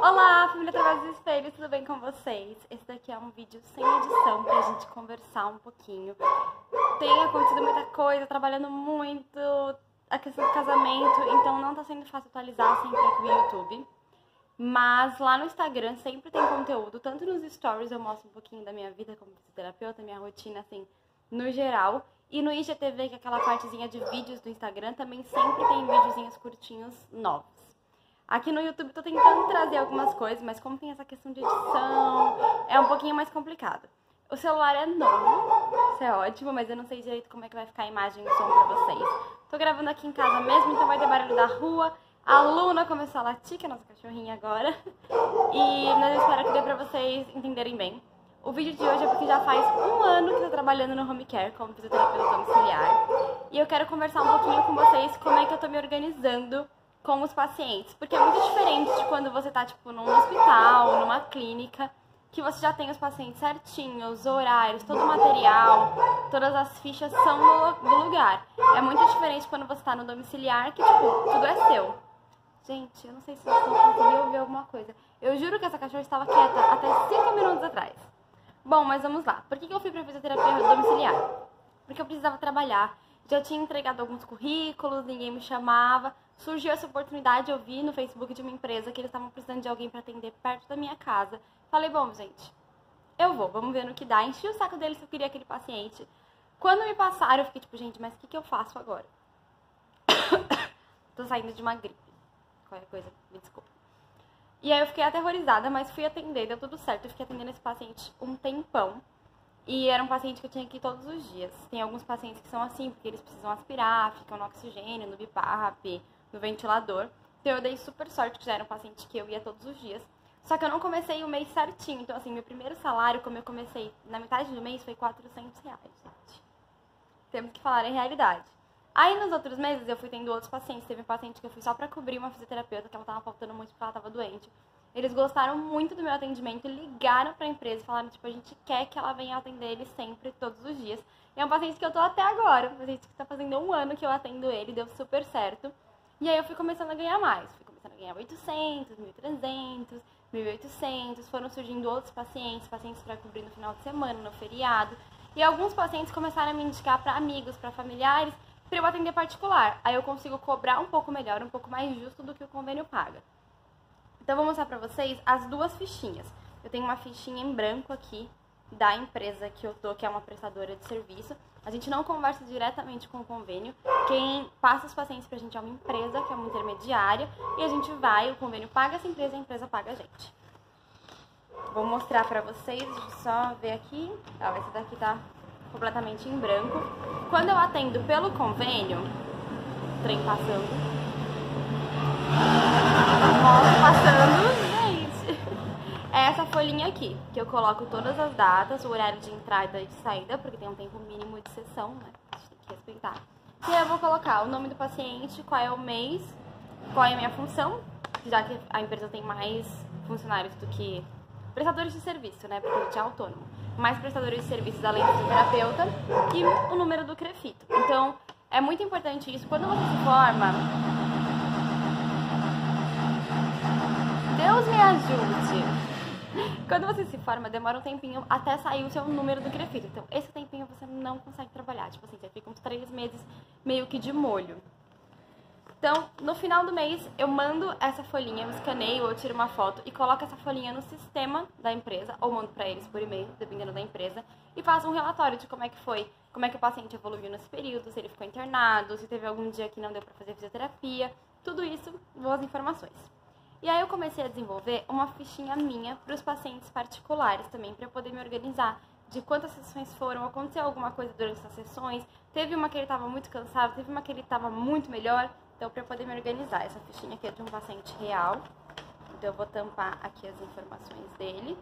Olá, família através do espelho, tudo bem com vocês? Esse daqui é um vídeo sem edição pra gente conversar um pouquinho. Tem acontecido muita coisa, trabalhando muito, a questão do casamento, então não tá sendo fácil atualizar sempre aqui no YouTube. Mas lá no Instagram sempre tem conteúdo, tanto nos stories eu mostro um pouquinho da minha vida como fisioterapeuta, minha rotina assim, no geral. E no IGTV, que é aquela partezinha de vídeos do Instagram, também sempre tem videozinhos curtinhos novos. Aqui no YouTube tô tentando trazer algumas coisas, mas como tem essa questão de edição, é um pouquinho mais complicado. O celular é novo, isso é ótimo, mas eu não sei direito como é que vai ficar a imagem e o som pra vocês. Tô gravando aqui em casa mesmo, então vai ter barulho da rua. A Luna começou a latir, que é a nossa cachorrinha agora. Mas eu espero que dê pra vocês entenderem bem. O vídeo de hoje é porque já faz um ano que eu tô trabalhando no home care como fisioterapeuta domiciliar. E eu quero conversar um pouquinho com vocês como é que eu tô me organizando com os pacientes. Porque é muito diferente de quando você tá, tipo, num hospital, numa clínica, que você já tem os pacientes certinhos, os horários, todo o material, todas as fichas são do lugar. É muito diferente quando você tá no domiciliar, que, tipo, tudo é seu. Gente, eu não sei se vocês vão conseguir ouvir alguma coisa. Eu juro que essa cachorra estava quieta até 5 minutos atrás. Bom, mas vamos lá. Por que eu fui pra fisioterapia domiciliar? Porque eu precisava trabalhar. Já tinha entregado alguns currículos, ninguém me chamava. Surgiu essa oportunidade, eu vi no Facebook de uma empresa que eles estavam precisando de alguém para atender perto da minha casa. Falei, bom, gente, vamos ver no que dá. Enchi o saco deles se eu queria aquele paciente. Quando me passaram, eu fiquei tipo, gente, mas o que eu faço agora? Tô saindo de uma gripe. Qualquer coisa, me desculpa. E aí eu fiquei aterrorizada, mas fui atender, deu tudo certo. Eu fiquei atendendo esse paciente um tempão. E era um paciente que eu tinha que ir todos os dias. Tem alguns pacientes que são assim, porque eles precisam aspirar, ficam no oxigênio, no BiPAP, no ventilador. Então eu dei super sorte que já era um paciente que eu ia todos os dias. Só que eu não comecei o mês certinho. Então assim, meu primeiro salário, como eu comecei na metade do mês, foi R$400, gente. Temos que falar em realidade. Aí nos outros meses eu fui tendo outros pacientes. Teve um paciente que eu fui só pra cobrir uma fisioterapeuta, que ela tava faltando muito porque ela tava doente. Eles gostaram muito do meu atendimento, ligaram pra empresa e falaram, tipo, a gente quer que ela venha atender ele sempre, todos os dias. E é um paciente que eu tô até agora, um paciente que tá fazendo um ano que eu atendo ele, deu super certo. E aí eu fui começando a ganhar mais, fui começando a ganhar 800, 1.300, 1.800, foram surgindo outros pacientes pra cobrir no final de semana, no feriado. E alguns pacientes começaram a me indicar pra amigos, pra familiares, pra eu atender particular. Aí eu consigo cobrar um pouco melhor, um pouco mais justo do que o convênio paga. Então eu vou mostrar pra vocês as duas fichinhas. Eu tenho uma fichinha em branco aqui da empresa que eu tô, que é uma prestadora de serviço. A gente não conversa diretamente com o convênio. Quem passa os pacientes pra gente é uma empresa, que é uma intermediária. E a gente vai, o convênio paga essa empresa, a empresa paga a gente. Vou mostrar pra vocês, deixa eu só ver aqui. Ó, esse daqui tá completamente em branco. Quando eu atendo pelo convênio, trem passando. Moto passando, gente. É essa folhinha aqui, que eu coloco todas as datas, o horário de entrada e de saída, porque tem um tempo mínimo de sessão, né? A gente tem que respeitar. E aí eu vou colocar o nome do paciente, qual é o mês, qual é a minha função, já que a empresa tem mais funcionários do que prestadores de serviço, né? Porque a gente é autônomo. Mais prestadores de serviços além do fisioterapeuta e o número do CREFITO. Então, é muito importante isso. Quando você se forma, Deus me ajude! Quando você se forma, demora um tempinho até sair o seu número do CREFITO. Então, esse tempinho você não consegue trabalhar. Tipo assim, você fica uns 3 meses meio que de molho. Então, no final do mês, eu mando essa folhinha, eu escaneio ou tiro uma foto e coloco essa folhinha no sistema da empresa, ou mando pra eles por e-mail, dependendo da empresa, e faço um relatório de como é que foi, como é que o paciente evoluiu nesse período, se ele ficou internado, se teve algum dia que não deu pra fazer fisioterapia, tudo isso, boas informações. E aí eu comecei a desenvolver uma fichinha minha para os pacientes particulares também, para eu poder me organizar de quantas sessões foram, aconteceu alguma coisa durante essas sessões, teve uma que ele estava muito cansado, teve uma que ele estava muito melhor, então para eu poder me organizar. Essa fichinha aqui é de um paciente real, então eu vou tampar aqui as informações dele.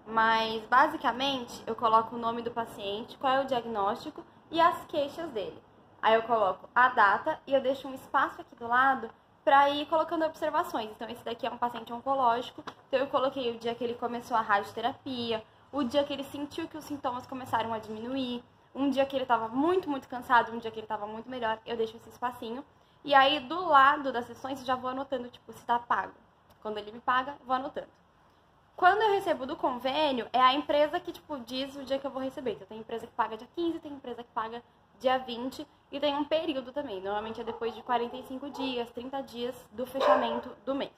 Mas basicamente eu coloco o nome do paciente, qual é o diagnóstico e as queixas dele. Aí eu coloco a data e eu deixo um espaço aqui do lado para ir colocando observações. Então esse daqui é um paciente oncológico, então eu coloquei o dia que ele começou a radioterapia, o dia que ele sentiu que os sintomas começaram a diminuir, um dia que ele estava muito cansado, um dia que ele estava muito melhor, eu deixo esse espacinho. E aí do lado das sessões eu já vou anotando, tipo, se tá pago. Quando ele me paga, eu vou anotando. Quando eu recebo do convênio, é a empresa que, tipo, diz o dia que eu vou receber. Então, tem empresa que paga dia 15, tem empresa que paga dia 20 e tem um período também. Normalmente é depois de 45 dias, 30 dias do fechamento do mês.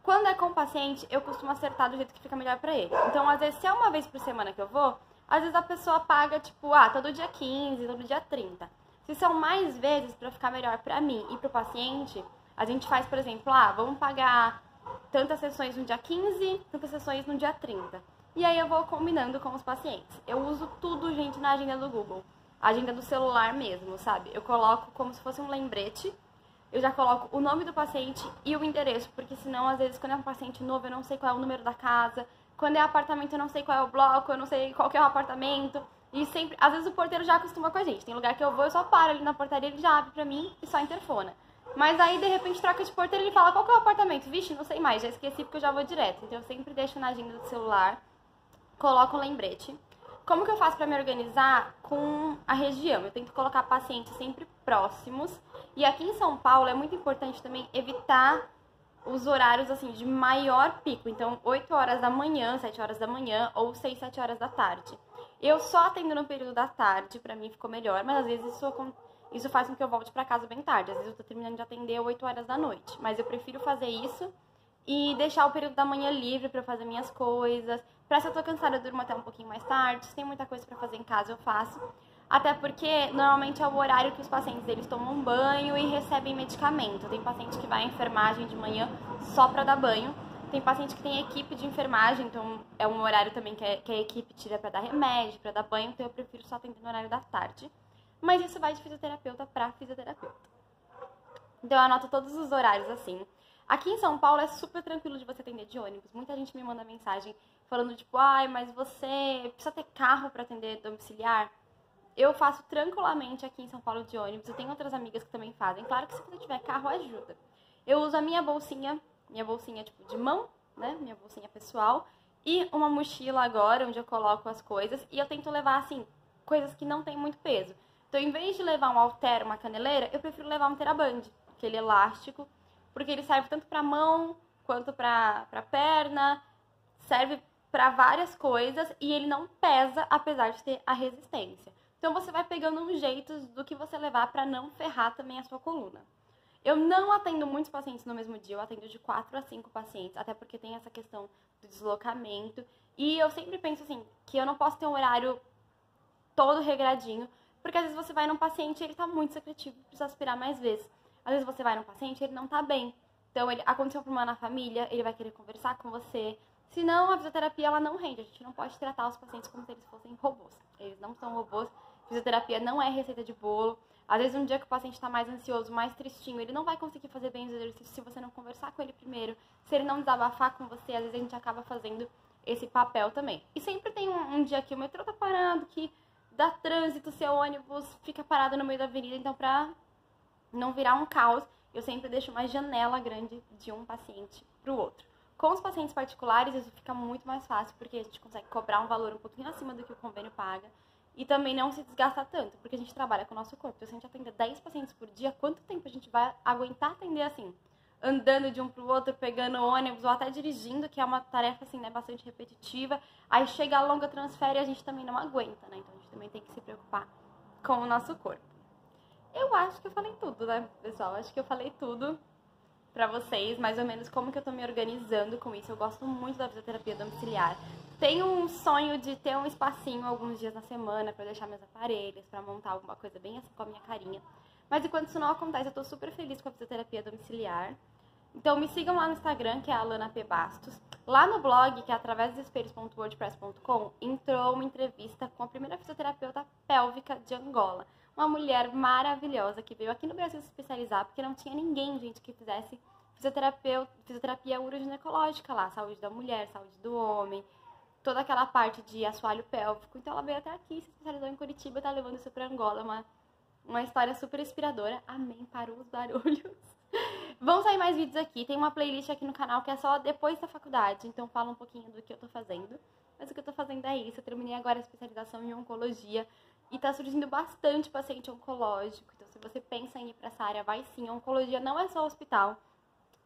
Quando é com o paciente, eu costumo acertar do jeito que fica melhor pra ele. Então, às vezes, se é uma vez por semana que eu vou, às vezes a pessoa paga, tipo, todo dia 15, todo dia 30. Se são mais vezes pra ficar melhor pra mim e pro paciente, a gente faz, por exemplo, vamos pagar tantas sessões no dia 15, tantas sessões no dia 30. E aí eu vou combinando com os pacientes. Eu uso tudo, gente, na agenda do Google. A agenda do celular mesmo, sabe? Eu coloco como se fosse um lembrete. Eu já coloco o nome do paciente e o endereço, porque senão, às vezes, quando é um paciente novo, eu não sei qual é o número da casa. Quando é apartamento, eu não sei qual é o bloco, eu não sei qual que é o apartamento. E sempre, às vezes, o porteiro já acostuma com a gente. Tem lugar que eu vou, eu só paro ali na portaria, ele já abre pra mim e só interfona. Mas aí, de repente, troca de porteiro e ele fala, qual que é o apartamento? Vixe, não sei mais, já esqueci porque eu já vou direto. Então, eu sempre deixo na agenda do celular, coloco um lembrete. Como que eu faço pra me organizar com a região? Eu tento colocar pacientes sempre próximos. E aqui em São Paulo é muito importante também evitar os horários, assim, de maior pico. Então, 8 horas da manhã, 7 horas da manhã ou 6, 7 horas da tarde. Eu só atendo no período da tarde, pra mim ficou melhor, mas às vezes isso faz com que eu volte pra casa bem tarde. Às vezes eu tô terminando de atender 8 horas da noite. Mas eu prefiro fazer isso e deixar o período da manhã livre pra eu fazer minhas coisas. Pra se eu tô cansada, eu durmo até um pouquinho mais tarde. Se tem muita coisa pra fazer em casa, eu faço. Até porque, normalmente, é o horário que os pacientes eles tomam banho e recebem medicamento. Tem paciente que vai à enfermagem de manhã só pra dar banho. Tem paciente que tem equipe de enfermagem, então é um horário também que a equipe tira pra dar remédio, pra dar banho. Então eu prefiro só atender no horário da tarde. Mas isso vai de fisioterapeuta pra fisioterapeuta. Então eu anoto todos os horários assim. Aqui em São Paulo é super tranquilo de você atender de ônibus. Muita gente me manda mensagem falando tipo, mas você precisa ter carro pra atender domiciliar? Eu faço tranquilamente aqui em São Paulo de ônibus. Eu tenho outras amigas que também fazem. Claro que se você tiver carro, ajuda. Eu uso a minha bolsinha tipo de mão, né? Minha bolsinha pessoal. E uma mochila agora, onde eu coloco as coisas. E eu tento levar, assim, coisas que não tem muito peso. Então, em vez de levar um halter, uma caneleira, eu prefiro levar um TheraBand, aquele elástico. Porque ele serve tanto pra mão, quanto pra perna. Serve pra várias coisas. E ele não pesa, apesar de ter a resistência. Então, você vai pegando um jeito do que você levar para não ferrar também a sua coluna. Eu não atendo muitos pacientes no mesmo dia, eu atendo de 4 a 5 pacientes, até porque tem essa questão do deslocamento. E eu sempre penso assim, que eu não posso ter um horário todo regradinho, porque às vezes você vai num paciente e ele tá muito secretivo, precisa aspirar mais vezes. Às vezes você vai num paciente e ele não tá bem. Então, aconteceu um problema na família, ele vai querer conversar com você. Senão, a fisioterapia, ela não rende. A gente não pode tratar os pacientes como se eles fossem robôs. Eles não são robôs. Fisioterapia não é receita de bolo. Às vezes, um dia que o paciente está mais ansioso, mais tristinho, ele não vai conseguir fazer bem os exercícios se você não conversar com ele primeiro. Se ele não desabafar com você, às vezes a gente acaba fazendo esse papel também. E sempre tem um dia que o metrô tá parado, que dá trânsito, seu ônibus fica parado no meio da avenida. Então, pra não virar um caos, eu sempre deixo uma janela grande de um paciente pro outro. Com os pacientes particulares, isso fica muito mais fácil, porque a gente consegue cobrar um valor um pouquinho acima do que o convênio paga. E também não se desgasta tanto, porque a gente trabalha com o nosso corpo. Então, se a gente atender 10 pacientes por dia, quanto tempo a gente vai aguentar atender assim? Andando de um pro outro, pegando ônibus ou até dirigindo, que é uma tarefa assim, né, bastante repetitiva. Aí chega a longa transfere e a gente também não aguenta, né? Então a gente também tem que se preocupar com o nosso corpo. Eu acho que eu falei tudo, né, pessoal? Acho que eu falei tudo pra vocês, mais ou menos como que eu tô me organizando com isso. Eu gosto muito da fisioterapia domiciliar. Tenho um sonho de ter um espacinho alguns dias na semana pra deixar meus aparelhos, pra montar alguma coisa bem assim com a minha carinha. Mas enquanto isso não acontece, eu tô super feliz com a fisioterapia domiciliar. Então me sigam lá no Instagram, que é a Alana P. Bastos. Lá no blog, que é através dos espelhos.wordpress.com, entrou uma entrevista com a primeira fisioterapeuta pélvica de Angola. Uma mulher maravilhosa que veio aqui no Brasil se especializar, porque não tinha ninguém, gente, que fizesse fisioterapia uroginecológica lá. Saúde da mulher, saúde do homem, toda aquela parte de assoalho pélvico. Então ela veio até aqui, se especializou em Curitiba e tá levando isso pra Angola. Uma história super inspiradora. Amém, parou os barulhos. Vão sair mais vídeos aqui. Tem uma playlist aqui no canal que é só depois da faculdade. Então fala um pouquinho do que eu tô fazendo. Mas o que eu tô fazendo é isso. Eu terminei agora a especialização em oncologia. E tá surgindo bastante paciente oncológico. Então se você pensa em ir pra essa área, vai sim. A oncologia não é só hospital.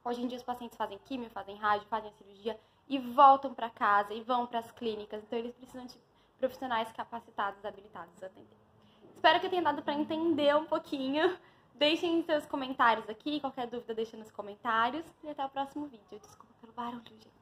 Hoje em dia os pacientes fazem químio, fazem rádio, fazem cirurgia e voltam para casa e vão para as clínicas. Então eles precisam de profissionais capacitados, habilitados a atender. Espero que eu tenha dado para entender um pouquinho. Deixem seus comentários aqui, qualquer dúvida deixa nos comentários. E até o próximo vídeo. Desculpa pelo barulho, gente.